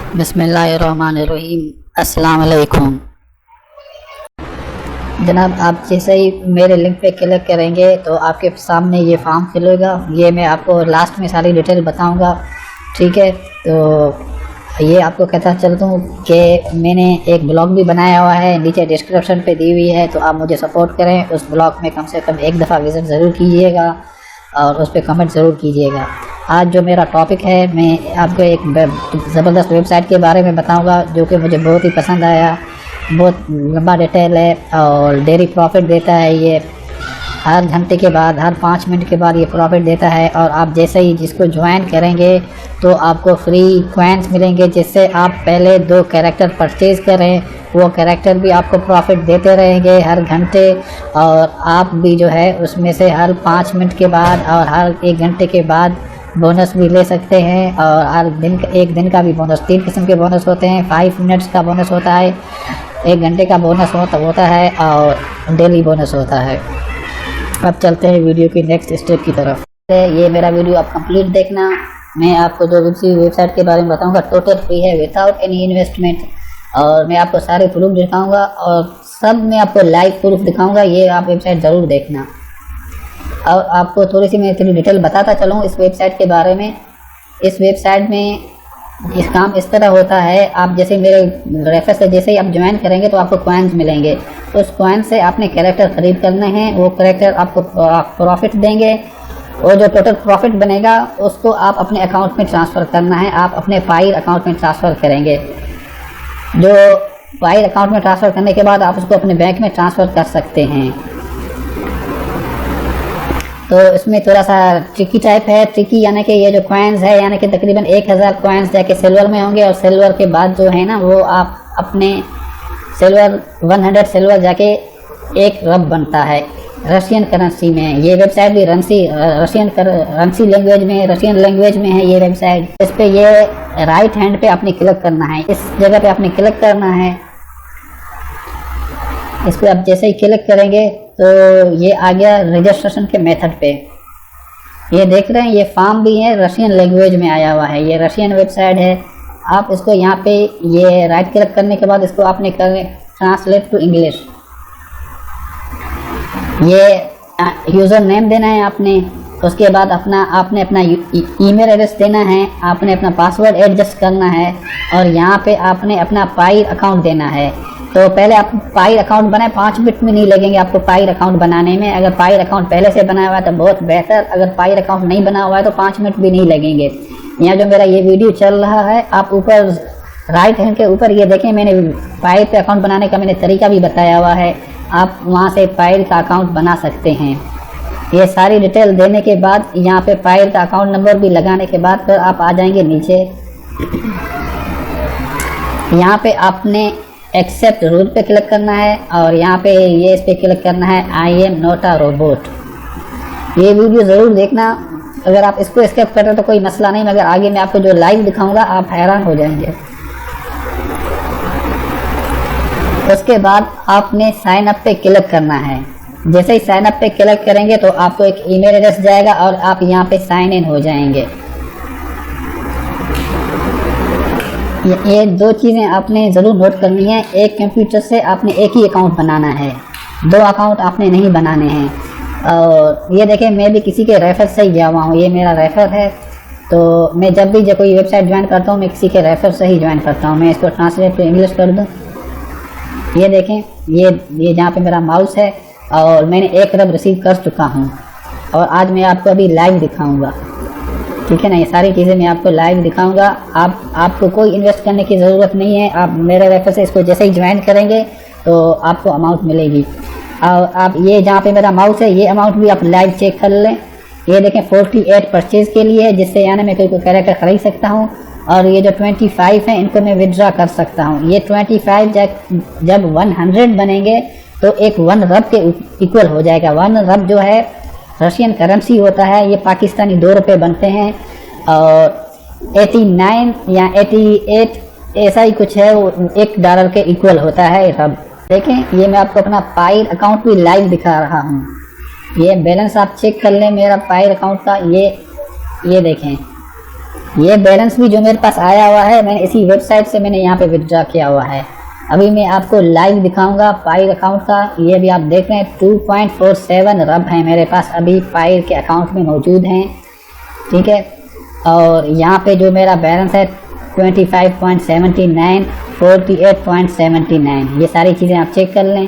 बिस्मिल्लाहिर्रहमानिर्रहीम। अस्सलाम वालेकुम। जनाब, आप जैसे ही मेरे लिंक पे क्लिक करेंगे तो आपके सामने ये फॉर्म खुलेगा। ये मैं आपको लास्ट में सारी डिटेल बताऊंगा, ठीक है। तो ये आपको कहता चलता हूँ कि मैंने एक ब्लॉग भी बनाया हुआ है, नीचे डिस्क्रिप्शन पे दी हुई है, तो आप मुझे सपोर्ट करें। उस ब्लॉग में कम से कम एक दफ़ा विज़िट ज़रूर कीजिएगा और उस पर कमेंट ज़रूर कीजिएगा। आज जो मेरा टॉपिक है, मैं आपको एक ज़बरदस्त वेबसाइट के बारे में बताऊंगा जो कि मुझे बहुत ही पसंद आया। बहुत लंबा डिटेल है और डेली प्रॉफिट देता है। ये हर घंटे के बाद, हर 5 मिनट के बाद ये प्रॉफिट देता है। और आप जैसे ही जिसको ज्वाइन करेंगे तो आपको फ्री कॉइन्स मिलेंगे, जिससे आप पहले 2 कैरेक्टर परचेज़ करें, वो कैरेक्टर भी आपको प्रॉफिट देते रहेंगे हर घंटे। और आप भी जो है उसमें से हर 5 मिनट के बाद और हर 1 घंटे के बाद बोनस भी ले सकते हैं। और हर दिन 1 दिन का भी बोनस, 3 किस्म के बोनस होते हैं। 5 मिनट्स का बोनस होता है, 1 घंटे का बोनस होता है और डेली बोनस होता है। अब चलते हैं वीडियो की नेक्स्ट स्टेप की तरफ। ये मेरा वीडियो आप कंप्लीट देखना। मैं आपको जो वेबसाइट के बारे में बताऊंगा टोटल फ्री है, विदाउट एनी इन्वेस्टमेंट। और मैं आपको सारे प्रूफ दिखाऊंगा और सब मैं आपको लाइव प्रूफ दिखाऊंगा। ये आप वेबसाइट ज़रूर देखना। और आपको थोड़ी सी मैं इतनी डिटेल बताता चलूँ इस वेबसाइट के बारे में। इस वेबसाइट में इस काम इस तरह होता है, आप जैसे मेरे रेफर से जैसे ही आप ज्वाइन करेंगे तो आपको कॉइन्स मिलेंगे। तो उस कॉइन से आपने कैरेक्टर ख़रीद करने हैं, वो कैरेक्टर आपको प्रॉफिट देंगे। और जो टोटल प्रॉफिट बनेगा उसको आप अपने अकाउंट में ट्रांसफ़र करना है। आप अपने फाइल अकाउंट में ट्रांसफ़र करेंगे। जो फाइल अकाउंट में ट्रांसफ़र करने के बाद आप उसको अपने बैंक में ट्रांसफ़र कर सकते हैं। तो इसमें थोड़ा सा ट्रिकी टाइप है। ट्रिकी यानी कि ये जो कॉइन्स है, यानी कि तकरीबन 1000 कॉइन्स जाके सिल्वर में होंगे और सिल्वर के बाद जो है ना वो आप अपने सिल्वर 100 सिल्वर जाके एक रब बनता है रशियन करेंसी में। ये वेबसाइट भी रशियन लैंग्वेज में है ये वेबसाइट। इस पर ये राइट हैंड पे आपने क्लिक करना है, इस जगह पे आपने क्लिक करना है। इस पर आप जैसे ही क्लिक करेंगे तो ये आ गया रजिस्ट्रेशन के मेथड पे। ये देख रहे हैं, ये फॉर्म भी है, रशियन लैंग्वेज में आया हुआ है। ये रशियन वेबसाइट है। आप इसको यहाँ पे ये राइट क्लिक करने के बाद इसको आपने करने ट्रांसलेट टू इंग्लिश। ये यूज़र नेम देना है आपने। उसके बाद आपने अपना ईमेल एड्रेस देना है। आपने अपना पासवर्ड एडजस्ट करना है और यहाँ पे आपने अपना पाई अकाउंट देना है। तो पहले आप पाई अकाउंट बनाए, 5 मिनट में नहीं लगेंगे आपको पाई अकाउंट बनाने में। अगर पाई अकाउंट पहले से बना हुआ है तो बहुत बेहतर, अगर पाई अकाउंट नहीं बना हुआ है तो 5 मिनट भी नहीं लगेंगे। यहाँ जो मेरा ये वीडियो चल रहा है, आप ऊपर राइट हैंड के ऊपर ये देखें, मैंने पाई पे अकाउंट बनाने का मैंने तरीका भी बताया हुआ है। आप वहाँ से पाई का अकाउंट बना सकते हैं। ये सारी डिटेल देने के बाद यहाँ पे पाई का अकाउंट नंबर भी लगाने के बाद फिर आप आ जाएंगे नीचे। यहाँ पे आपने एक्सेप्ट रूल पे क्लिक करना है और यहाँ पे ये इस पे क्लिक करना है, I am not a robot. ये वीडियो ज़रूर देखना। अगर आप इसको स्किप करें तो कोई मसला नहीं, मगर आगे मैं आपको जो लाइव दिखाऊंगा आप हैरान हो जाएंगे। उसके बाद आपने साइन अप पे क्लिक करना है। जैसे ही साइन अप पे क्लिक करेंगे तो आपको एक ईमेल एड्रेस जाएगा और आप यहाँ पे साइन इन हो जाएंगे। ये 2 चीज़ें आपने ज़रूर नोट करनी है। एक कंप्यूटर से आपने एक ही अकाउंट बनाना है, 2 अकाउंट आपने नहीं बनाने हैं। और ये देखें, मैं भी किसी के रेफर से ही गया हुआ हूँ। ये मेरा रेफर है। तो मैं जब भी कोई वेबसाइट ज्वाइन करता हूँ मैं किसी के रेफर से ही ज्वाइन करता हूँ। मैं इसको ट्रांसलेट टू इंग्लिश कर दूँ। ये देखें, ये जहाँ पे मेरा माउस है और मैंने एक रब रिसीव कर चुका हूँ और आज मैं आपको अभी लाइव दिखाऊँगा, ठीक है ना। ये सारी चीज़ें मैं आपको लाइव दिखाऊंगा। आपको कोई इन्वेस्ट करने की ज़रूरत नहीं है। आप मेरे रेफर से इसको जैसे ही ज्वाइन करेंगे तो आपको अमाउंट मिलेगी। और आप ये जहाँ पे मेरा माउस है, ये अमाउंट भी आप लाइव चेक कर लें। ये देखें 48 परचेज़ के लिए है, जिससे यानी मैं कोई कैरेक्टर ख़रीद सकता हूँ। और ये जो 25 हैं इनको मैं विड्रा कर सकता हूँ। ये 25 जब 100 बनेंगे तो एक 1 रब के इक्वल हो जाएगा। 1 रब जो है रशियन करेंसी होता है, ये पाकिस्तानी 2 रुपये बनते हैं। और 89 या 88 ऐसा ही कुछ है, वो $1 के इक्वल होता है रब। देखें, ये मैं आपको अपना पाई अकाउंट भी लाइव दिखा रहा हूँ। ये बैलेंस आप चेक कर लें मेरा पाई अकाउंट का। ये देखें ये बैलेंस भी जो मेरे पास आया हुआ है मैंने इसी वेबसाइट से मैंने यहाँ पे विड्रॉ किया हुआ है। अभी मैं आपको लाइव दिखाऊंगा पायर अकाउंट का। ये भी आप देख रहे हैं 2.47 रब है मेरे पास अभी पायर के अकाउंट में मौजूद हैं, ठीक है। और यहाँ पे जो मेरा बैलेंस है 25.79, 48.79, ये सारी चीज़ें आप चेक कर लें।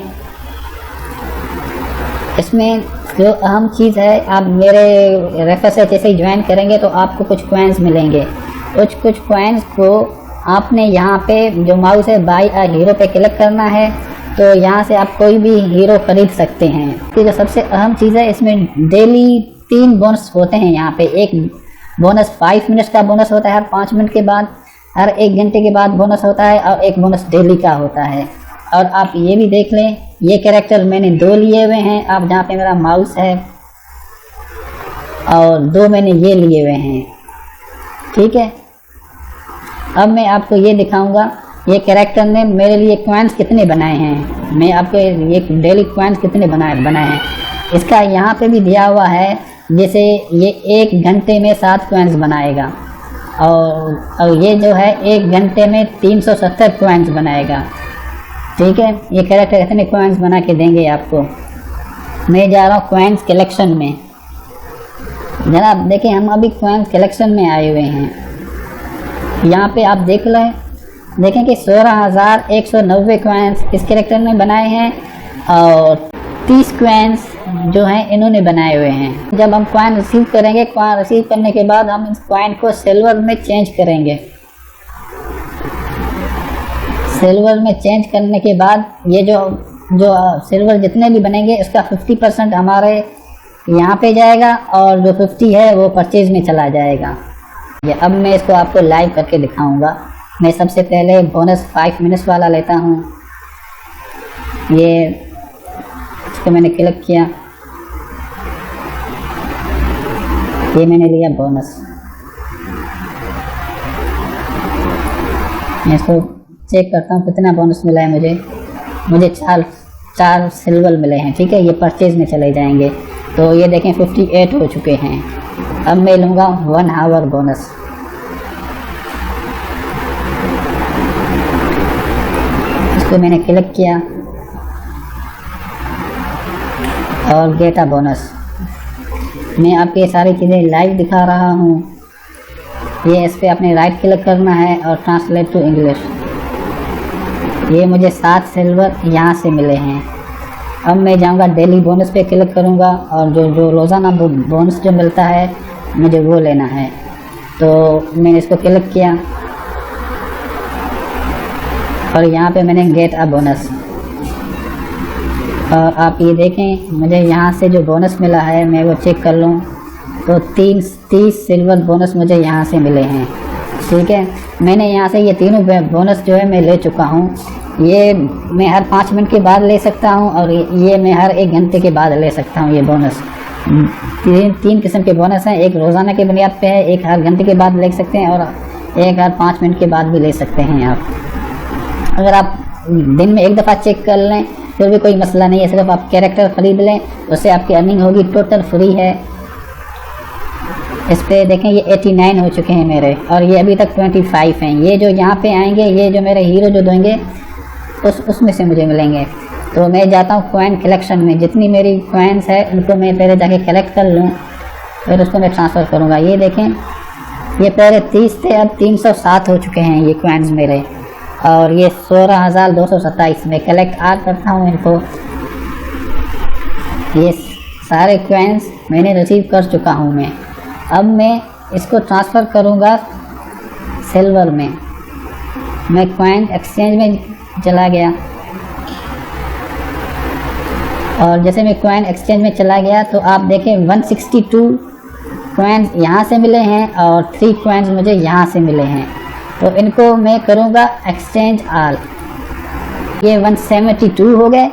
इसमें जो अहम चीज़ है, आप मेरे रेफर से जैसे ही ज्वाइन करेंगे तो आपको कुछ कॉइन्स मिलेंगे। कुछ कॉइन्स को आपने यहाँ पे जो माउस है बाई अ हीरो पे क्लिक करना है, तो यहाँ से आप कोई भी हीरो खरीद सकते हैं। तो जो सबसे अहम चीज़ है, इसमें डेली 3 बोनस होते हैं। यहाँ पे एक बोनस 5 मिनट का बोनस होता है हर 5 मिनट के बाद, हर 1 घंटे के बाद बोनस होता है, और एक बोनस डेली का होता है। और आप ये भी देख लें, ये कैरेक्टर मैंने 2 लिए हुए हैं, आप जहाँ पे मेरा माउस है, और 2 मैंने ये लिए हुए हैं, ठीक है। अब मैं आपको ये दिखाऊंगा ये कैरेक्टर ने मेरे लिए कॉइन्स कितने बनाए हैं। मैं आपको ये डेली कॉइन्स कितने बनाए हैं इसका यहाँ पे भी दिया हुआ है। जैसे ये 1 घंटे में 7 कॉइन्स बनाएगा, और ये जो है 1 घंटे में 370 कॉइन्स बनाएगा, ठीक है। ये कैरेक्टर इतने कॉइन्स बना के देंगे आपको। मैं जा रहा हूँ कॉइन्स कलेक्शन में। जनाब देखिए, हम अभी कॉइन्स कलेक्शन में आए हुए हैं। यहाँ पे आप देखें कि 16,190 कॉइन्स इस कैरेक्टर ने बनाए हैं, और 30 कॉइन्स जो हैं इन्होंने बनाए हुए हैं। जब हम कॉइन रिसीव करेंगे, कॉइन रिसीव करने के बाद हम इस कॉइन को सिल्वर में चेंज करेंगे। सिल्वर में चेंज करने के बाद ये जो सिल्वर जितने भी बनेंगे उसका 50% हमारे यहाँ पे जाएगा, और जो 50 है वो परचेज में चला जाएगा। ये अब मैं इसको आपको लाइव करके दिखाऊंगा। मैं सबसे पहले बोनस 5 मिनट्स वाला लेता हूँ। ये इसको मैंने क्लिक किया, ये मैंने लिया बोनस। मैं इसको चेक करता हूँ कितना बोनस मिला है मुझे 4 सिल्वर मिले हैं, ठीक है। ये परचेज में चले जाएंगे, तो ये देखें 58 हो चुके हैं। अब मैं लूँगा 1 आवर बोनस। इसको मैंने क्लिक किया और गेट अ बोनस। मैं आपको ये सारी चीज़ें लाइव दिखा रहा हूँ। ये इस पर आपने राइट क्लिक करना है और ट्रांसलेट टू इंग्लिश। ये मुझे 7 सिल्वर यहाँ से मिले हैं। अब मैं जाऊँगा डेली बोनस पे क्लिक करूँगा, और जो रोज़ाना बोनस जो मिलता है मुझे वो लेना है। तो मैंने इसको क्लिक किया, और यहाँ पे मैंने गेट अ बोनस। और आप ये देखें, मुझे यहाँ से जो बोनस मिला है मैं वो चेक कर लूँ, तो 30 सिल्वर बोनस मुझे यहाँ से मिले हैं, ठीक है। मैंने यहाँ से ये तीनों बोनस जो है मैं ले चुका हूँ। ये मैं हर 5 मिनट के बाद ले सकता हूँ, और ये मैं हर 1 घंटे के बाद ले सकता हूँ। ये बोनस 3 किस्म के बोनस हैं। एक रोज़ाना की बुनियाद पे है, एक हर घंटे के बाद ले सकते हैं, और एक हर 5 मिनट के बाद भी ले सकते हैं आप। अगर आप दिन में 1 दफ़ा चेक कर लें फिर भी कोई मसला नहीं है। सिर्फ आप कैरेक्टर ख़रीद लें, उससे आपकी अर्निंग होगी, टोटल फ्री है। इस पर देखें ये 89 हो चुके हैं मेरे, और ये अभी तक 25 हैं। ये जो यहाँ पे आएंगे, ये जो मेरे हीरो जो देंगे उसमें से मुझे मिलेंगे। तो मैं जाता हूँ कॉइन कलेक्शन में। जितनी मेरी कॉइन्स है उनको मैं पहले जाके कलेक्ट कर लूँ, फिर उसको मैं ट्रांसफ़र करूँगा। ये देखें, ये पहले 30 थे, अब 307 हो चुके हैं ये कॉइन्स मेरे, और ये 16,227 में कलेक्ट आज करता हूँ इनको। ये सारे कॉइन्स मैंने रिसीव कर चुका हूँ मैं। अब मैं इसको ट्रांसफ़र करूँगा सिल्वर में। मैं कॉइन एक्सचेंज में चला गया, और जैसे मैं कॉइन एक्सचेंज में चला गया तो आप देखें 162 कॉइन्स यहाँ से मिले हैं, और 3 कॉइन्स मुझे यहाँ से मिले हैं। तो इनको मैं करूँगा एक्सचेंज आल। ये 172 हो गए,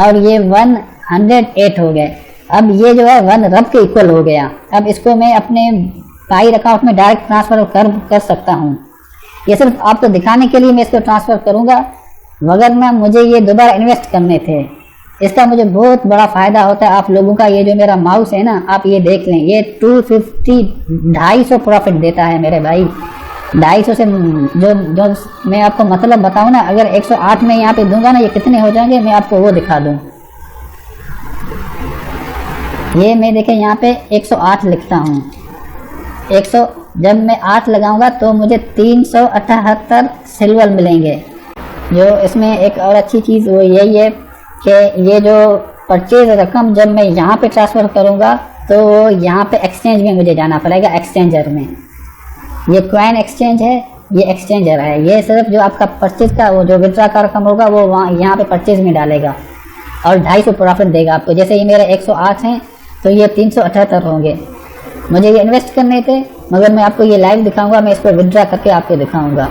और ये 108 हो गए। अब ये जो है 1 रब के इक्वल हो गया। अब इसको मैं अपने पायर अकाउंट में डायरेक्ट ट्रांसफ़र कर सकता हूँ। ये सिर्फ आपको दिखाने के लिए मैं इसको ट्रांसफ़र करूँगा, वगरना मुझे ये दोबारा इन्वेस्ट करने थे। इसका मुझे बहुत बड़ा फ़ायदा होता है आप लोगों का। ये जो मेरा माउस है ना, आप ये देख लें, ये 250 250 प्रॉफिट देता है मेरे भाई। 250 से जो मैं आपको मतलब बताऊँ ना, अगर 108 में यहाँ पे दूंगा ना, ये कितने हो जाएंगे मैं आपको वो दिखा दूँ। ये मैं देखें यहाँ पे 108 लिखता हूँ, 100 जब मैं 8 लगाऊंगा तो मुझे 378 सिल्वर मिलेंगे। जो इसमें एक और अच्छी चीज़ वो यही है कि ये जो परचेज रकम जब मैं यहाँ पे ट्रांसफ़र करूँगा तो यहाँ पे एक्सचेंज में मुझे जाना पड़ेगा, एक्सचेंजर में। ये कॉइन एक्सचेंज है, ये एक्सचेंजर है। ये सिर्फ जो आपका परचेज का वो जो विड्रॉ का रकम होगा वो वहाँ यहाँ पे परचेज में डालेगा और 250 प्रॉफिट देगा आपको। जैसे ये मेरे 108 हैं तो ये 378 होंगे। मुझे ये इन्वेस्ट करने थे, मगर मैं आपको ये लाइव दिखाऊंगा, मैं इसको विड्रॉ करके आपको दिखाऊंगा।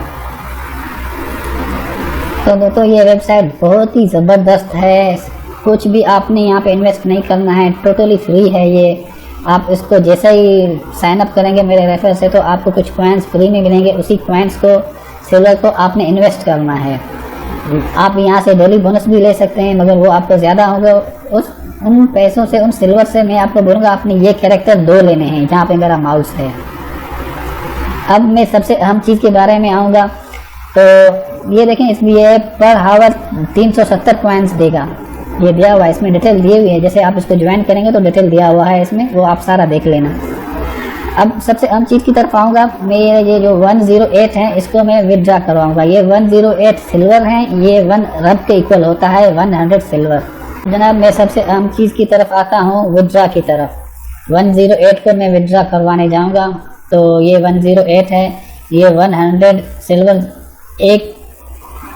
तो दोस्तों ये वेबसाइट बहुत ही ज़बरदस्त है, कुछ भी आपने यहाँ पे इन्वेस्ट नहीं करना है, टोटली फ्री है ये। आप इसको जैसे ही साइन अप करेंगे मेरे रेफर से तो आपको कुछ कॉइन्स फ्री में मिलेंगे। उसी कॉइन्स को, सिल्वर को आपने इन्वेस्ट करना है। आप यहाँ से डेली बोनस भी ले सकते हैं, मगर वो आपको ज़्यादा होगा। उन पैसों से, उन सिल्वर से मैं आपको बोलूँगा आपने ये कैरेक्टर 2 लेने हैं जहाँ पे मेरा माउस है। अब मैं सबसे अहम चीज़ के बारे में आऊँगा। तो ये देखें, इसमें ये पर हावर 370 कॉइन्स देगा, ये दिया हुआ है, इसमें डिटेल दिए हुई है। जैसे आप इसको ज्वाइन करेंगे तो डिटेल दिया हुआ है इसमें, वो आप सारा देख लेना। अब सबसे अहम चीज़ की तरफ आऊँगा। मैं ये जो 108 है इसको मैं विड्रॉ करवाऊँगा। ये 108 सिल्वर हैं, ये 1 रब के इक्वल होता है 100 सिल्वर। जनाब मैं सबसे अहम चीज़ की तरफ आता हूँ, विड्रॉ की तरफ। 108 को मैं विड्रॉ करवाने जाऊँगा। तो ये 108 है, ये 100 सिल्वर एक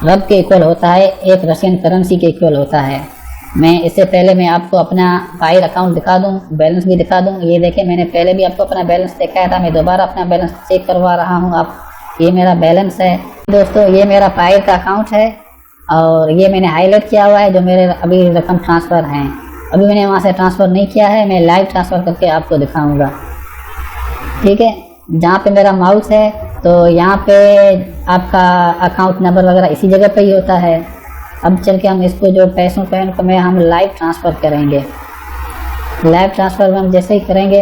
रब के इक्वल होता है, एक रशियन करेंसी के इक्वल होता है। मैं इससे पहले मैं आपको अपना पायर अकाउंट दिखा दूं, बैलेंस भी दिखा दूं। ये देखें, मैंने पहले भी आपको अपना बैलेंस दिखाया था, मैं दोबारा अपना बैलेंस चेक करवा रहा हूं। आप ये मेरा बैलेंस है दोस्तों, ये मेरा पायर का अकाउंट है और ये मैंने हाईलाइट किया हुआ है जो मेरे अभी रकम ट्रांसफ़र हैं। अभी मैंने वहाँ से ट्रांसफ़र नहीं किया है, मैं लाइव ट्रांसफ़र करके आपको दिखाऊँगा। ठीक है, जहाँ पे मेरा माउस है तो यहाँ पे आपका अकाउंट नंबर वगैरह इसी जगह पे ही होता है। अब चल के हम इसको जो पैसों को में हम लाइव ट्रांसफ़र करेंगे। लाइव ट्रांसफ़र में हम जैसे ही करेंगे,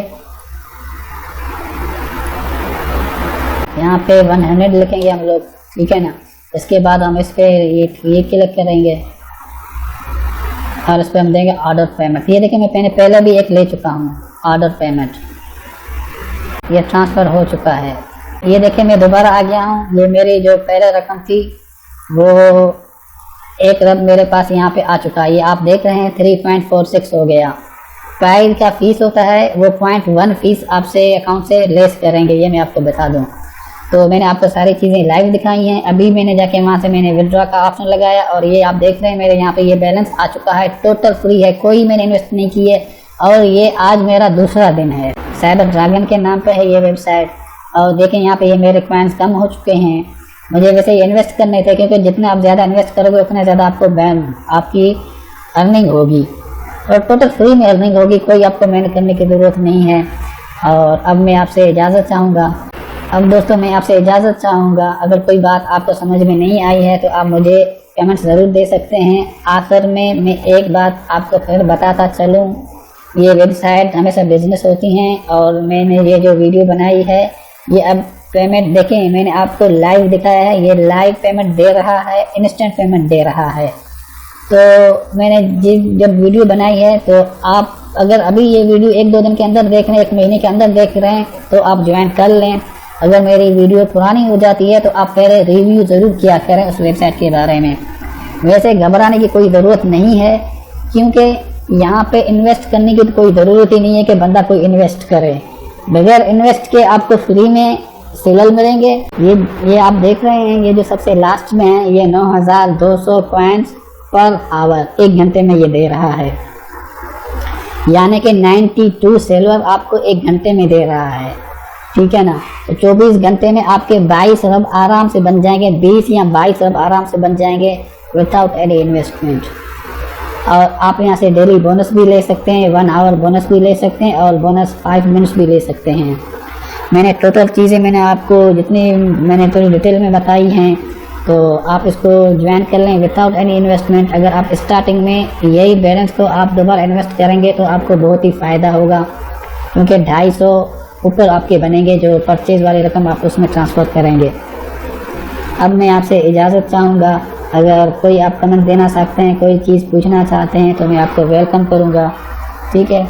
यहाँ पे 100 लिखेंगे हम लोग, ठीक है ना। इसके बाद हम इस पर ये क्लिक करेंगे और इस पर हम देंगे ऑर्डर पेमेंट। ये देखिए, मैं पहले भी एक ले चुका हूँ ऑर्डर पेमेंट, ये ट्रांसफ़र हो चुका है। ये देखिए, मैं दोबारा आ गया हूँ। ये मेरी जो पहले रकम थी वो एक रब मेरे पास यहाँ पे आ चुका है। ये आप देख रहे हैं 3.46 हो गया। पायर का फीस होता है वो 0.1 फीस आपसे अकाउंट से लेस करेंगे, ये मैं आपको बता दूँ। तो मैंने आपको सारी चीज़ें लाइव दिखाई हैं। अभी मैंने जाके वहाँ से मैंने विड्रॉ का ऑप्शन लगाया और ये आप देख रहे हैं मेरे यहाँ पे ये बैलेंस आ चुका है। टोटल फ्री है, कोई मैंने इन्वेस्ट नहीं की है और ये आज मेरा दूसरा दिन है। साइबर ड्रैगन के नाम पे है ये वेबसाइट। और देखें यहाँ पे ये मेरे कॉइन्स कम हो चुके हैं। मुझे वैसे ये इन्वेस्ट करने थे, क्योंकि जितना आप ज़्यादा इन्वेस्ट करोगे उतना ज़्यादा आपको आपकी अर्निंग होगी और टोटल फ्री में अर्निंग होगी, कोई आपको मेहनत करने की ज़रूरत नहीं है। और अब मैं आपसे इजाज़त चाहूँगा। अब दोस्तों मैं आपसे इजाज़त चाहूँगा। अगर कोई बात आपको समझ में नहीं आई है तो आप मुझे कमेंट ज़रूर दे सकते हैं। आखिर में मैं एक बात आपको फिर बताता चलूँ, ये वेबसाइट हमेशा बिजनेस होती हैं और मैंने ये जो वीडियो बनाई है ये अब पेमेंट देखें, मैंने आपको लाइव दिखाया है, ये लाइव पेमेंट दे रहा है, इंस्टेंट पेमेंट दे रहा है। तो मैंने जब वीडियो बनाई है तो आप अगर अभी ये वीडियो 1-2 दिन के अंदर देख रहे हैं, 1 महीने के अंदर देख रहे हैं तो आप ज्वाइन कर लें। अगर मेरी वीडियो पुरानी हो जाती है तो आप पहले रिव्यू ज़रूर किया करें उस वेबसाइट के बारे में। वैसे घबराने की कोई ज़रूरत नहीं है, क्योंकि यहाँ पे इन्वेस्ट करने की तो कोई ज़रूरत ही नहीं है कि बंदा कोई इन्वेस्ट करे। बगैर इन्वेस्ट के आपको फ्री में सिल्वर मिलेंगे। ये आप देख रहे हैं, ये जो सबसे लास्ट में है ये 9200 कॉइन्स पर आवर 1 घंटे में ये दे रहा है, यानी कि 92 सिल्वर आपको 1 घंटे में दे रहा है। ठीक है ना। तो 24 घंटे में आपके 22 अरब आराम से बन जाएंगे, 20 या 22 अरब आराम से बन जाएंगे विदाउट एनी इन्वेस्टमेंट। और आप यहाँ से डेली बोनस भी ले सकते हैं, 1 आवर बोनस भी ले सकते हैं और बोनस 5 मिनट्स भी ले सकते हैं। मैंने टोटल चीज़ें मैंने आपको जितनी मैंने थोड़ी डिटेल में बताई हैं तो आप इसको ज्वाइन कर लें विदाउट एनी इन्वेस्टमेंट। अगर आप स्टार्टिंग में यही बैलेंस को आप दोबारा इन्वेस्ट करेंगे तो आपको बहुत ही फ़ायदा होगा, क्योंकि 250 ऊपर आपके बनेंगे जो परचेज़ वाली रकम आप उसमें ट्रांसफ़र करेंगे। अब मैं आपसे इजाज़त चाहूँगा। अगर कोई आप कमेंट देना चाहते हैं, कोई चीज़ पूछना चाहते हैं तो मैं आपको वेलकम करूँगा। ठीक है,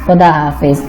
खुदा हाफिज़।